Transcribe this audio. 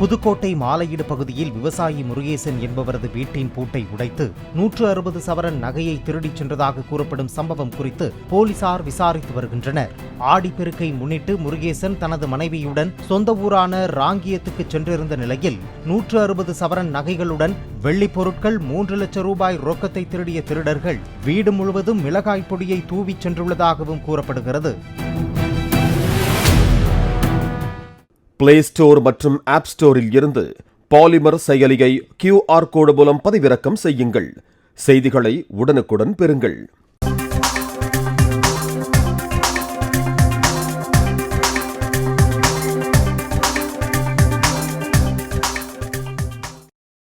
புதுக்கோட்டை மாலையீடு பகுதியில் விவசாயி முருகேசன் என்பவரது வீட்டின் பூட்டை உடைத்து 160 சவரன் நகையை திருடிச் சென்றதாக கூறப்படும் சம்பவம் குறித்து போலீசார் விசாரித்து வருகின்றனர். ஆடிப்பெருக்கை முன்னிட்டு முருகேசன் தனது மனைவியுடன் சொந்த ஊரான ராங்கியத்துக்கு சென்றிருந்த நிலையில் 160 சவரன் நகைகளுடன் வெள்ளிப் பொருட்கள் 3 லட்சம் ரூபாய் ரொக்கத்தை திருடிய திருடர்கள் வீடு முழுவதும் மிளகாய் பொடியை தூவிச் சென்றுள்ளதாகவும் கூறப்படுகிறது. பிளே ஸ்டோர் மற்றும் ஆப் ஸ்டோரில் இருந்து பாலிமர் செயலியை QR கோடு மூலம் பதிவிறக்கம் செய்யுங்கள். செய்திகளை உடனுக்குடன் பெறுங்கள்.